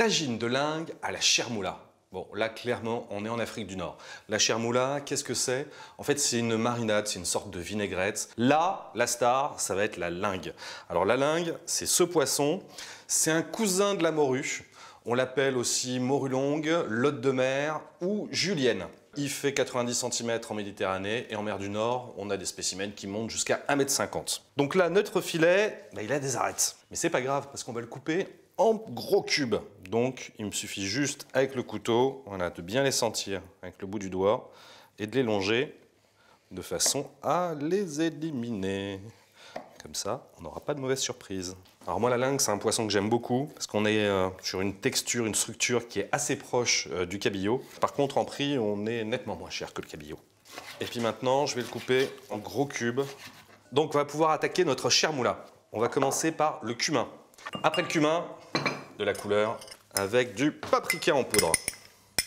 Tagine de lingue à la chermoula. Bon, là, clairement, on est en Afrique du Nord. La chermoula, qu'est-ce que c'est? En fait, c'est une marinade, c'est une sorte de vinaigrette. Là, la star, ça va être la lingue. Alors, la lingue, c'est ce poisson. C'est un cousin de la morue. On l'appelle aussi morue longue, lotte de mer ou julienne. Il fait 90 cm en Méditerranée et en mer du Nord, on a des spécimens qui montent jusqu'à 1,50 m. Donc là, notre filet, il a des arêtes. Mais c'est pas grave parce qu'on va le couper en gros cubes. Donc, il me suffit juste avec le couteau, voilà, de bien les sentir avec le bout du doigt et de les longer de façon à les éliminer. Comme ça, on n'aura pas de mauvaise surprise. Alors moi, la lingue, c'est un poisson que j'aime beaucoup parce qu'on est sur une texture, une structure qui est assez proche du cabillaud. Par contre, en prix, on est nettement moins cher que le cabillaud. Et puis maintenant, je vais le couper en gros cubes. Donc, on va pouvoir attaquer notre chermoula. On va commencer par le cumin. Après le cumin, de la couleur avec du paprika en poudre.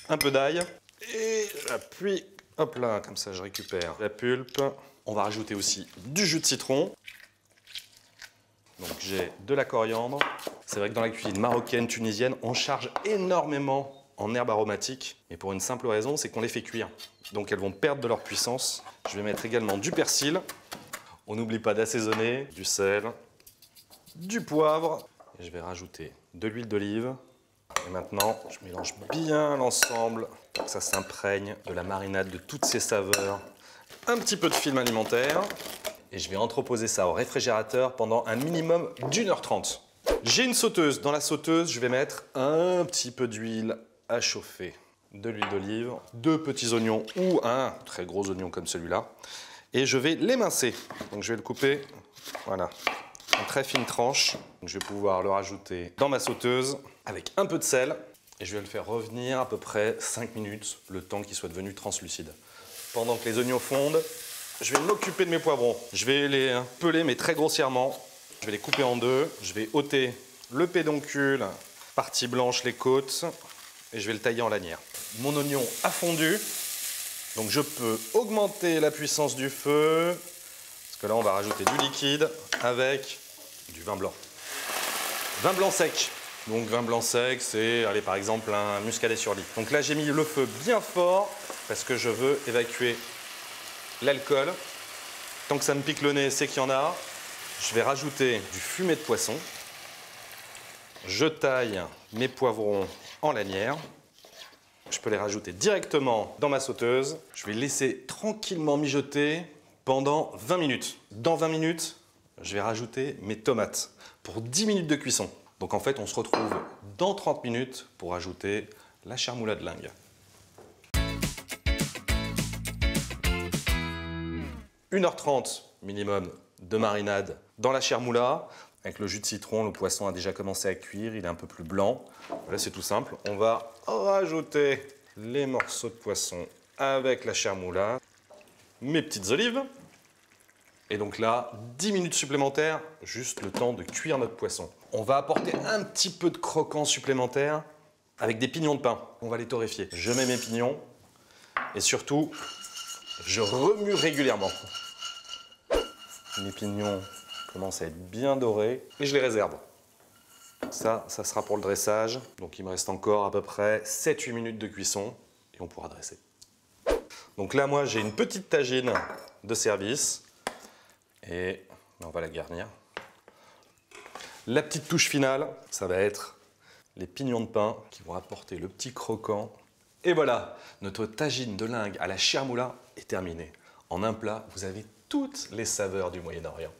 Un peu d'ail et puis, hop là, comme ça, je récupère la pulpe. On va rajouter aussi du jus de citron. Donc j'ai de la coriandre. C'est vrai que dans la cuisine marocaine, tunisienne, on charge énormément en herbes aromatiques. Mais pour une simple raison, c'est qu'on les fait cuire. Donc elles vont perdre de leur puissance. Je vais mettre également du persil. On n'oublie pas d'assaisonner, du sel, du poivre. Et je vais rajouter de l'huile d'olive. Et maintenant, je mélange bien l'ensemble pour que ça s'imprègne de la marinade, de toutes ces saveurs. Un petit peu de film alimentaire. Et je vais entreposer ça au réfrigérateur pendant un minimum d'1h30. J'ai une sauteuse. Dans la sauteuse, je vais mettre un petit peu d'huile à chauffer. De l'huile d'olive, 2 petits oignons ou un très gros oignon comme celui-là. Et je vais l'émincer. Donc je vais le couper, voilà, en très fines tranches. Donc je vais pouvoir le rajouter dans ma sauteuse avec un peu de sel. Et je vais le faire revenir à peu près 5 minutes, le temps qu'il soit devenu translucide. Pendant que les oignons fondent, je vais m'occuper de mes poivrons. Je vais les peler, mais très grossièrement. Je vais les couper en deux. Je vais ôter le pédoncule, partie blanche, les côtes, et je vais le tailler en lanières. Mon oignon a fondu, donc je peux augmenter la puissance du feu, parce que là, on va rajouter du liquide avec du vin blanc. Vin blanc sec. Donc vin blanc sec, c'est, allez, par exemple, un muscadet sur lit. Donc là, j'ai mis le feu bien fort, parce que je veux évacuer l'alcool. Tant que ça me pique le nez, c'est qu'il y en a. Je vais rajouter du fumet de poisson. Je taille mes poivrons en lanières. Je peux les rajouter directement dans ma sauteuse. Je vais laisser tranquillement mijoter pendant 20 minutes. Dans 20 minutes, je vais rajouter mes tomates pour 10 minutes de cuisson. Donc en fait, on se retrouve dans 30 minutes pour ajouter la chermoula de lingue. 1h30 minimum de marinade dans la chermoula. Avec le jus de citron, le poisson a déjà commencé à cuire, il est un peu plus blanc. Là, c'est tout simple. On va rajouter les morceaux de poisson avec la chermoula, mes petites olives. Et donc là, 10 minutes supplémentaires, juste le temps de cuire notre poisson. On va apporter un petit peu de croquant supplémentaire avec des pignons de pain. On va les torréfier. Je mets mes pignons et surtout, je remue régulièrement. Mes pignons commencent à être bien dorés et je les réserve. Ça sera pour le dressage. Donc il me reste encore à peu près 7-8 minutes de cuisson et on pourra dresser. Donc là, moi, j'ai une petite tagine de service et on va la garnir. La petite touche finale, ça va être les pignons de pain qui vont apporter le petit croquant. Et voilà, notre tagine de lingue à la chermoula est terminée. En un plat, vous avez toutes les saveurs du Moyen-Orient.